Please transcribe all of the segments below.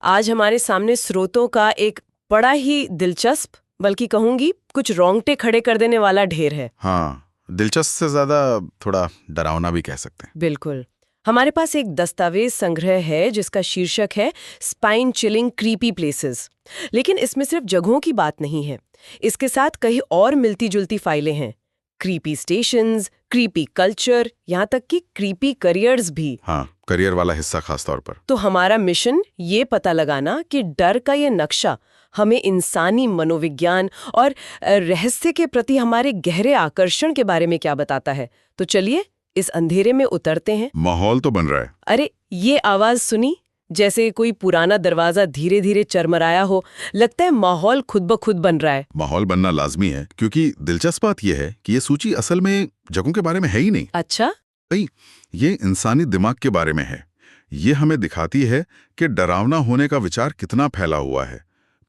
आज हमारे सामने स्रोतों का एक बड़ा ही दिलचस्प, बल्कि कहूंगी कुछ रोंगटे खड़े कर देने वाला ढेर है। हाँ, दिलचस्प से ज्यादा थोड़ा डरावना भी कह सकते हैं। बिल्कुल। हमारे पास एक दस्तावेज संग्रह है जिसका शीर्षक है स्पाइन चिलिंग क्रीपी प्लेसेस। लेकिन इसमें सिर्फ जगहों की बात नहीं है, इसके साथ कई और मिलती जुलती फाइलें हैं। क्रीपी स्टेशंस, क्रीपी कल्चर, यहाँ तक कि क्रीपी करियर्स भी। हाँ, करियर वाला हिस्सा खास तौर पर। तो हमारा मिशन ये पता लगाना कि डर का ये नक्शा हमें इंसानी मनोविज्ञान और रहस्य के प्रति हमारे गहरे आकर्षण के बारे में क्या बताता है। तो चलिए इस अंधेरे में उतरते हैं। माहौल तो बन रहा है। अरे, ये आवाज सुनी? जैसे कोई पुराना दरवाजा धीरे धीरे चरमराया हो। लगता है माहौल खुद ब खुद बन रहा है। माहौल बनना लाजमी है, क्योंकि दिलचस्प बात यह है कि ये सूची असल में जगहों के बारे में है ही नहीं। अच्छा? नहीं, ये इंसानी दिमाग के बारे में है। ये हमें दिखाती है कि डरावना होने का विचार कितना फैला हुआ है,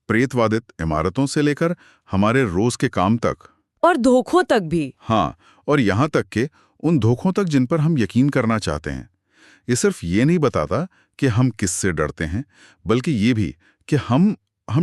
प्रेतवादित इमारतों से लेकर हमारे रोज के काम तक, और धोखों तक भी। हाँ, और यहाँ तक कि उन धोखों तक जिन पर हम यकीन करना चाहते हैं। ये सिर्फ ये नहीं बताता कि हम किससे डरते हैं, बल्कि ये भी कि हम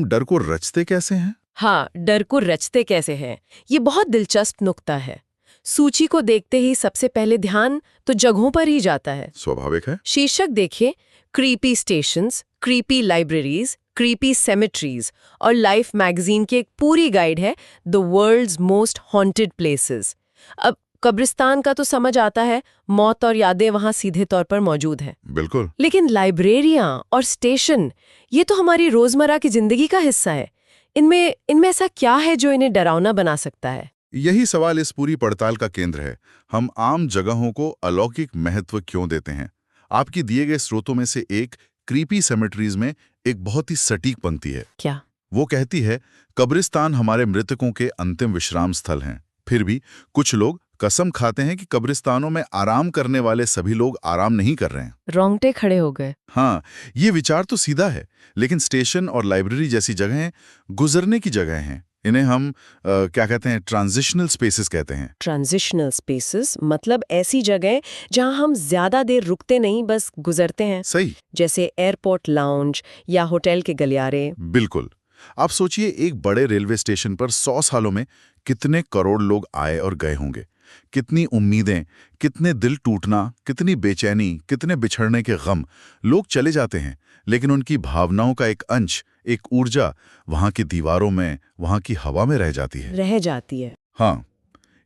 डर को रचते कैसे हैं। हाँ, डर को रचते कैसे हैं, ये बहुत दिलचस्प नुक्ता है। सूची को देखते ही सबसे पहले ध्यान तो जगहों पर ही जाता है। स्वाभाविक है। शीर्षक देखिए, creepy stations, creepy libraries, creepy cemeteries, और लाइफ मैगजीन की एक पूरी गाइड है the world's most haunted places. अब कब्रिस्तान का तो समझ आता है, मौत और यादें वहां सीधे तौर पर मौजूद हैं। बिल्कुल। लेकिन लाइब्रेरियां और स्टेशन, ये तो हमारी रोजमर्रा की जिंदगी का हिस्सा है। इनमें ऐसा क्या है जो इन्हें डरावना बना सकता है? यही सवाल इस पूरी पड़ताल का केंद्र है। हम आम जगहों को अलौकिक महत्व क्यों देते हैं? आपकी दिए गए स्रोतों में से एक क्रीपी सेमेट्रीज में एक बहुत ही सटीक पंक्ति है। क्या वो कहती है, कब्रिस्तान हमारे मृतकों के अंतिम विश्राम स्थल हैं। फिर भी कुछ लोग कसम खाते हैं कि कब्रिस्तानों में आराम करने वाले सभी लोग आराम नहीं कर रहे हैं। रोंगटे खड़े हो गए। हाँ, ये विचार तो सीधा है, लेकिन स्टेशन और लाइब्रेरी जैसी जगहें गुजरने की जगह हैं। इन्हें हम क्या कहते हैं, ट्रांजिशनल स्पेसेस कहते हैं। ट्रांजिशनल स्पेसेस मतलब ऐसी जगह जहां हम ज्यादा देर रुकते नहीं, बस गुजरते हैं। सही। जैसे एयरपोर्ट लाउंज या होटल के गलियारे। बिल्कुल। आप सोचिए, एक बड़े रेलवे स्टेशन पर 100 सालों में कितने करोड़ लोग आए और गए होंगे। कितनी उम्मीदें, कितने दिल टूटना, कितनी बेचैनी, कितने बिछड़ने के गम। लोग चले जाते हैं, लेकिन उनकी भावनाओं का एक अंश, एक ऊर्जा वहां की दीवारों में, वहां की हवा में रह जाती है। हाँ,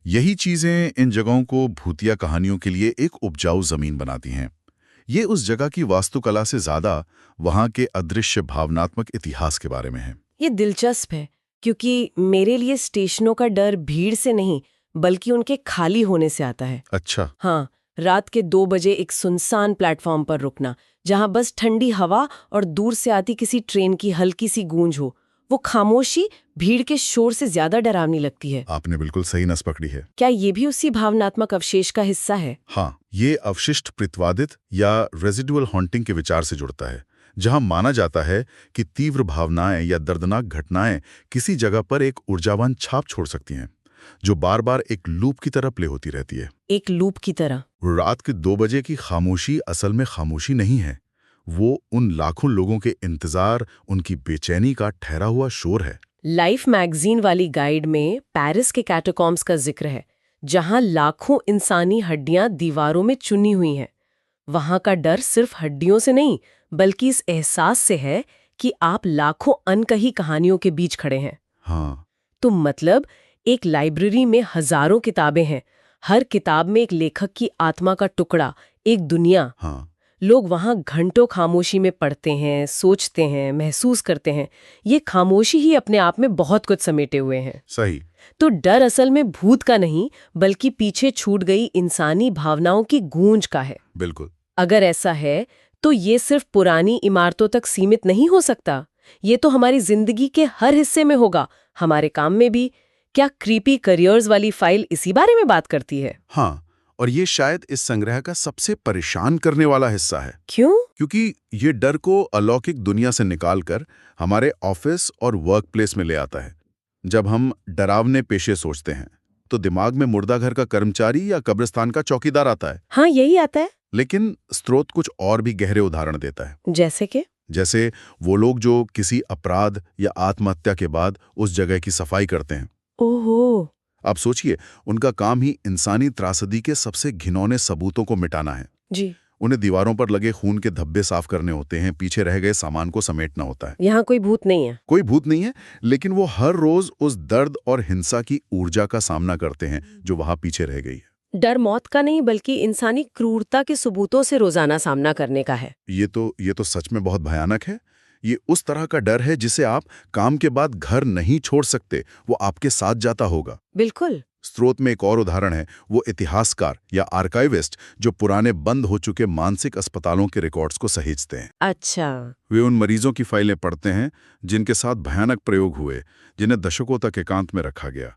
यही चीजें इन जगहों को भूतिया कहानियों के लिए एक उपजाऊ जमीन बनाती हैं। ये उस जगह की वास्तुकला से ज्यादा वहां के अदृश्य भावनात्मक इतिहास के बारे में है। ये दिलचस्प है, क्योंकि मेरे लिए स्टेशनों का डर भीड़ से नहीं, बल्कि उनके खाली होने से आता है। अच्छा। हाँ, रात के 2 बजे एक सुनसान प्लेटफॉर्म पर रुकना, जहां बस ठंडी हवा और दूर से आती किसी ट्रेन की हल्की सी गूंज हो। वो खामोशी भीड़ के शोर से ज्यादा डरावनी लगती है। आपने बिल्कुल सही नस पकड़ी है। क्या ये भी उसी भावनात्मक अवशेष का हिस्सा है? हाँ, ये अवशिष्ट प्रेतवादित या रेजिडुअल हॉन्टिंग के विचार से जुड़ता है, जहां माना जाता है कि तीव्र भावनाएं या दर्दनाक घटनाएं किसी जगह पर एक ऊर्जावान छाप छोड़ सकती हैं, जो बार बार एक लूप की तरह प्ले होती रहती है। एक लूप की तरह? रात के 2 बजे की खामोशी असल में खामोशी नहीं है, वो उन लाखों लोगों के इंतजार, उनकी बेचैनी का ठहरा हुआ शोर है। लाइफ मैगजीन वाली गाइड में पेरिस के कैटाकॉम्स का जिक्र है, जहां लाखों इंसानी हड्डियां दीवारों में चुनी हुई हैं। वहां का डर सिर्फ हड्डियों से नहीं, बल्कि इस एहसास से है कि आप लाखों अनकही कहानियों के बीच खड़े हैं। हाँ। तो मतलब एक लाइब्रेरी में हजारों किताबें हैं, हर किताब में एक लेखक की आत्मा का टुकड़ा, एक दुनिया। हाँ। लोग वहां घंटों खामोशी में पढ़ते हैं, सोचते हैं, महसूस करते हैं। ये खामोशी ही अपने आप में बहुत कुछ समेटे हुए हैं। सही। तो डर असल में भूत का नहीं, बल्कि पीछे छूट गई इंसानी भावनाओं की गूंज का है। बिल्कुल। अगर ऐसा है तो ये सिर्फ पुरानी इमारतों तक सीमित नहीं हो सकता। ये तो हमारी जिंदगी के हर हिस्से में होगा, हमारे काम में भी। क्या क्रीपी करियर्स वाली फाइल इसी बारे में बात करती है? हाँ, और ये शायद इस संग्रह का सबसे परेशान करने वाला हिस्सा है। क्यों? क्योंकि ये डर को अलौकिक दुनिया से निकालकर हमारे ऑफिस और वर्क प्लेस में ले आता है। जब हम डरावने पेशे सोचते हैं, तो दिमाग में मुर्दाघर का कर्मचारी या कब्रिस्तान का चौकीदार आता है। हाँ, यही आता है। लेकिन स्रोत कुछ और भी गहरे उदाहरण देता है। जैसे कि? जैसे वो लोग जो किसी अपराध या आत्महत्या के बाद उस जगह की सफाई करते हैं। ओहो। आप सोचिए, उनका काम ही इंसानी त्रासदी के सबसे घिनौने सबूतों को मिटाना है। जी। उन्हें दीवारों पर लगे खून के धब्बे साफ करने होते हैं, पीछे रह गए सामान को समेटना होता है। यहाँ कोई भूत नहीं है। कोई भूत नहीं है, लेकिन वो हर रोज उस दर्द और हिंसा की ऊर्जा का सामना करते हैं जो वहां पीछे रह गई है। डर मौत का नहीं बल्कि इंसानी क्रूरता के सबूतों से रोजाना सामना करने का है। ये तो सच में बहुत भयानक है। ये उस तरह का डर है जिसे आप काम के बाद घर नहीं छोड़ सकते, वो आपके साथ जाता होगा। बिल्कुल। स्रोत में एक और उदाहरण है, वो इतिहासकार या आर्काइविस्ट जो पुराने बंद हो चुके मानसिक अस्पतालों के रिकॉर्ड्स को सहेजते हैं। अच्छा। वे उन मरीजों की फाइलें पढ़ते हैं जिनके साथ भयानक प्रयोग हुए, जिन्हें दशकों तक एकांत में रखा गया।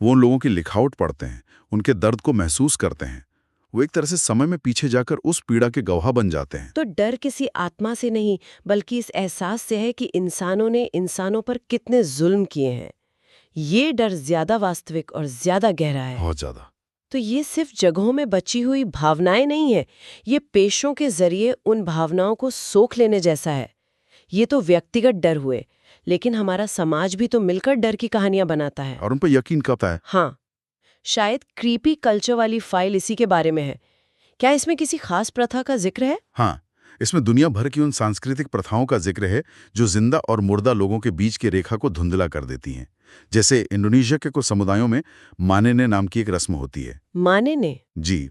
वो उन लोगों की लिखावट पढ़ते हैं, उनके दर्द को महसूस करते हैं। वो एक तरह से समय में पीछे जाकर उस पीड़ा के गवाह बन जाते हैं। तो डर किसी आत्मा से नहीं बल्कि इस एहसास से है कि इंसानों ने इंसानों पर कितने जुल्म किए हैं। ये डर ज्यादा वास्तविक और ज्यादा गहरा है। बहुत ज्यादा। तो ये सिर्फ जगहों में बची हुई भावनाएं नहीं है, ये पेशों के जरिए उन भावनाओं को सोख लेने जैसा है। ये तो व्यक्तिगत डर हुए, लेकिन हमारा समाज भी तो मिलकर डर की कहानियां बनाता है। और उन पर यकीन करता है। हाँ, शायद क्रीपी कल्चर वाली फाइल इसी के बारे में है। क्या इसमें किसी खास प्रथा का जिक्र है? हाँ, इसमें दुनिया भर की उन सांस्कृतिक प्रथाओं का जिक्र है जो जिंदा और मुर्दा लोगों के बीच की रेखा को धुंधला कर देती हैं। जैसे इंडोनेशिया के कुछ समुदायों में मानेने नाम की एक रस्म होती है। मानेने? जी,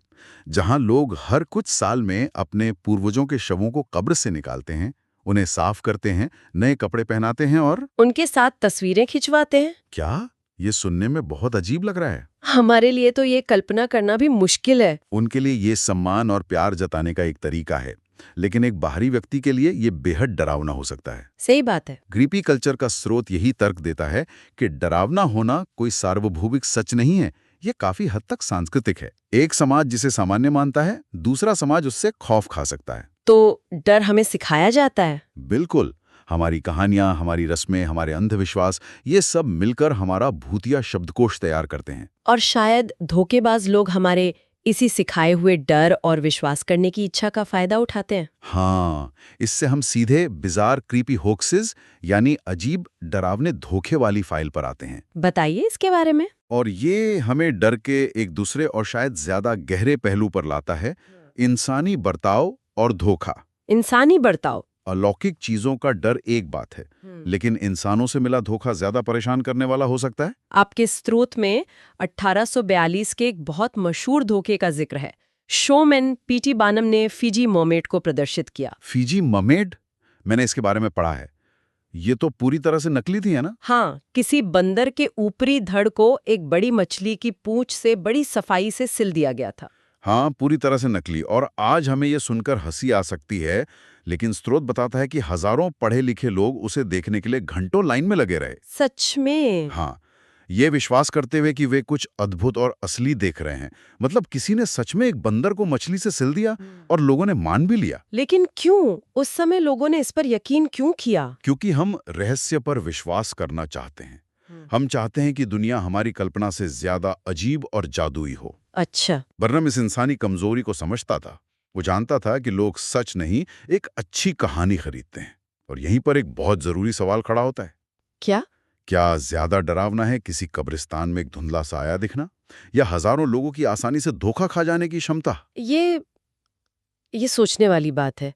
जहां लोग हर कुछ साल में अपने पूर्वजों के शवों को कब्र से निकालते हैं, उन्हें साफ करते हैं, नए कपड़े पहनाते हैं और उनके साथ तस्वीरें खिंचवाते हैं। क्या? ये सुनने में बहुत अजीब लग रहा है। हमारे लिए तो ये कल्पना करना भी मुश्किल है। उनके लिए ये सम्मान और प्यार जताने का एक तरीका है, लेकिन एक बाहरी व्यक्ति के लिए ये बेहद डरावना हो सकता है। सही बात है। क्रीपी कल्चर का स्रोत यही तर्क देता है कि डरावना होना कोई सार्वभौमिक सच नहीं है, ये काफी हद तक सांस्कृतिक है। एक समाज जिसे सामान्य मानता है, दूसरा समाज उससे खौफ खा सकता है। तो डर हमें सिखाया जाता है? बिल्कुल। हमारी कहानियां, हमारी रस्में, हमारे अंधविश्वास, ये सब मिलकर हमारा भूतिया शब्दकोश तैयार करते हैं। और शायद धोखेबाज लोग हमारे इसी सिखाए हुए डर और विश्वास करने की इच्छा का फायदा उठाते हैं। हाँ, इससे हम सीधे बिजार क्रीपी होक्सेस यानी अजीब डरावने धोखे वाली फाइल पर आते हैं। बताइए इसके बारे में। और ये हमें डर के एक दूसरे और शायद ज्यादा गहरे पहलू पर लाता है, इंसानी बर्ताव और धोखा। इंसानी बर्ताव। अलौकिक चीजों का डर एक बात है, लेकिन इंसानों से मिला धोखा ज्यादा परेशान करने वाला हो सकता है। आपके स्रोत में 1842 के एक बहुत मशहूर धोखे का जिक्र है। शोमैन पीटी बानम ने फिजी मर्मेड को प्रदर्शित किया। Fiji mermaid? मैंने इसके बारे में पढ़ा है। ये तो पूरी तरह से नकली थी, है ना? हाँ, किसी बंदर के ऊपरी धड़ को एक बड़ी मछली की पूंछ से बड़ी सफाई से सिल दिया गया था। हाँ, पूरी तरह से नकली। और आज हमें ये सुनकर हंसी आ सकती है, लेकिन स्रोत बताता है कि हजारों पढ़े लिखे लोग उसे देखने के लिए घंटों लाइन में लगे रहे। सच में? हाँ, ये विश्वास करते हुए कि वे कुछ अद्भुत और असली देख रहे हैं। मतलब किसी ने सच में एक बंदर को मछली से सिल दिया और लोगों ने मान भी लिया। लेकिन क्यों? उस समय लोगों ने इस पर यकीन क्यों किया? क्योंकि हम रहस्य पर विश्वास करना चाहते हैं। हम चाहते हैं कि दुनिया हमारी कल्पना से ज्यादा अजीब और जादुई हो। अच्छा। बर्नम इस इंसानी कमजोरी को समझता था। वो जानता था कि लोग सच नहीं, एक अच्छी कहानी खरीदते हैं। और यहीं पर एक बहुत जरूरी सवाल खड़ा होता है। क्या? क्या ज्यादा डरावना है किसी कब्रिस्तान में एक धुंधला साया दिखना, या हजारों लोगों की आसानी से धोखा खा जाने की क्षमता? ये सोचने वाली बात है।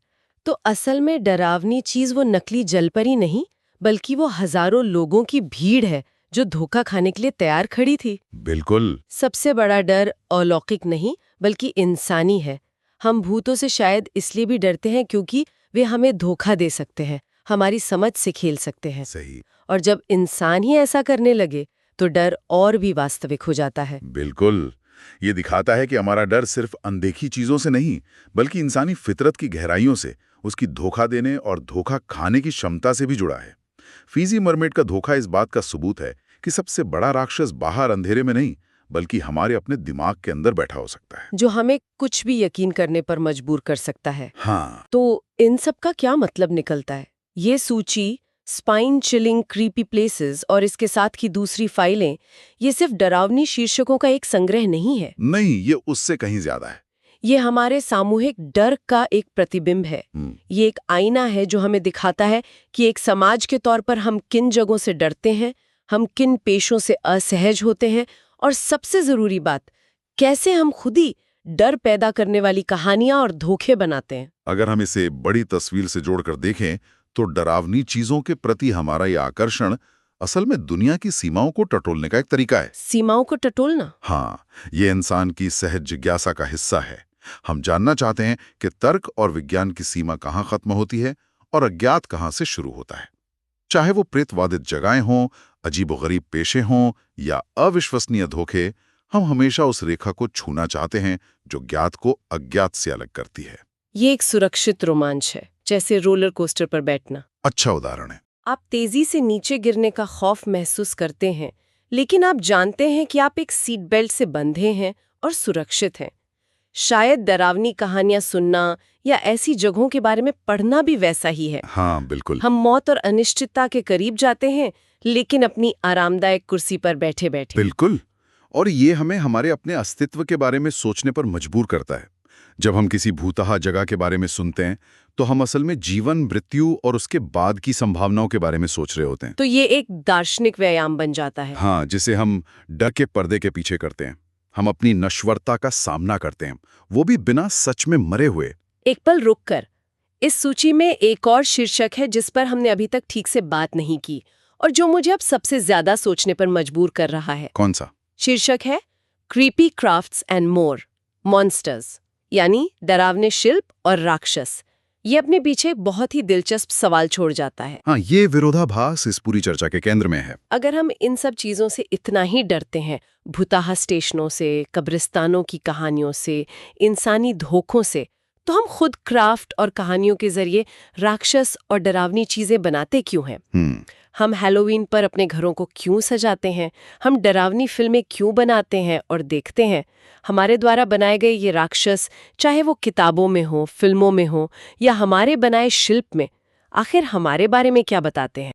तो असल में डरावनी चीज वो नकली जलपरी नहीं, बल्कि वो हजारों लोगों की भीड़ है जो धोखा खाने के लिए तैयार खड़ी थी। बिल्कुल। सबसे बड़ा डर अलौकिक नहीं बल्कि इंसानी है। हम भूतों से शायद इसलिए भी डरते हैं क्योंकि वे हमें धोखा दे सकते हैं, हमारी समझ से खेल सकते हैं। सही। और जब इंसान ही ऐसा करने लगे तो डर और भी वास्तविक हो जाता है। बिल्कुल। ये दिखाता है कि हमारा डर सिर्फ अनदेखी चीजों से नहीं, बल्कि इंसानी फितरत की गहराइयों से, उसकी धोखा देने और धोखा खाने की क्षमता से भी जुड़ा है। फिजी मरमेड का धोखा इस बात का सबूत है कि सबसे बड़ा राक्षस बाहर अंधेरे में नहीं, बल्कि हमारे अपने दिमाग के अंदर बैठा हो सकता है, जो हमें कुछ भी यकीन करने पर मजबूर कर सकता है। हाँ। तो इन सब का क्या मतलब निकलता है? ये सूची, स्पाइन चिलिंग क्रीपी प्लेसेस और इसके साथ की दूसरी फाइलें, ये सिर्फ डरावनी शीर्षकों का एक संग्रह नहीं है। नहीं, ये उससे कहीं ज्यादा है। ये हमारे सामूहिक डर का एक प्रतिबिंब है। ये एक आईना है जो हमें दिखाता है कि एक समाज के तौर पर हम किन जगहों से डरते हैं, हम किन पेशों से असहज होते हैं, और सबसे जरूरी बात, कैसे हम खुद ही डर पैदा करने वाली कहानियां और धोखे बनाते हैं। अगर हम इसे बड़ी तस्वीर से जोड़कर देखें तो डरावनी चीजों के प्रति हमारा ये आकर्षण असल में दुनिया की सीमाओं को टटोलने का एक तरीका है। सीमाओं को टटोलना? हाँ, ये इंसान की सहज जिज्ञासा का हिस्सा है। हम जानना चाहते हैं कि तर्क और विज्ञान की सीमा कहाँ खत्म होती है और अज्ञात कहाँ से शुरू होता है। चाहे वो प्रेतवादित जगहें हों, अजीबोगरीब पेशे हों या अविश्वसनीय धोखे, हम हमेशा उस रेखा को छूना चाहते हैं जो ज्ञात को अज्ञात से अलग करती है। ये एक सुरक्षित रोमांच है, जैसे रोलर कोस्टर पर बैठना। अच्छा उदाहरण है। आप तेजी से नीचे गिरने का खौफ महसूस करते हैं, लेकिन आप जानते हैं कि आप एक सीट बेल्ट से बंधे हैं और सुरक्षित हैं। शायद डरावनी कहानियां सुनना या ऐसी जगहों के बारे में पढ़ना भी वैसा ही है। हाँ, बिल्कुल। हम मौत और अनिश्चितता के करीब जाते हैं, लेकिन अपनी आरामदायक कुर्सी पर बैठे बैठे। बिल्कुल। और ये हमें हमारे अपने अस्तित्व के बारे में सोचने पर मजबूर करता है। जब हम किसी भूतहा जगह के बारे में सुनते हैं तो हम असल में जीवन, मृत्यु और उसके बाद की संभावनाओं के बारे में सोच रहे होते हैं। तो ये एक दार्शनिक व्यायाम बन जाता है। हाँ, जिसे हम डर के पर्दे के पीछे करते हैं। हम अपनी नश्वरता का सामना करते हैं, वो भी बिना सच में मरे हुए। एक पल रुककर, इस सूची में एक और शीर्षक है जिस पर हमने अभी तक ठीक से बात नहीं की और जो मुझे अब सबसे ज्यादा सोचने पर मजबूर कर रहा है। कौन सा? शीर्षक है creepy crafts and more, monsters, यानी डरावने शिल्प और राक्षस। ये अपने पीछे एक बहुत ही दिलचस्प सवाल छोड़ जाता है। हाँ, ये विरोधाभास इस पूरी चर्चा के केंद्र में है। अगर हम इन सब चीजों से इतना ही डरते हैं, भूताहा स्टेशनों से, कब्रिस्तानों की कहानियों से, इंसानी धोखों से, तो हम खुद क्राफ्ट और कहानियों के जरिए राक्षस और डरावनी चीजें बनाते क्यों हैं? हम हैलोवीन पर अपने घरों को क्यों सजाते हैं? हम डरावनी फिल्में क्यों बनाते हैं और देखते हैं? हमारे द्वारा बनाए गए ये राक्षस, चाहे वो किताबों में हो, फिल्मों में हो या हमारे बनाए शिल्प में, आखिर हमारे बारे में क्या बताते हैं?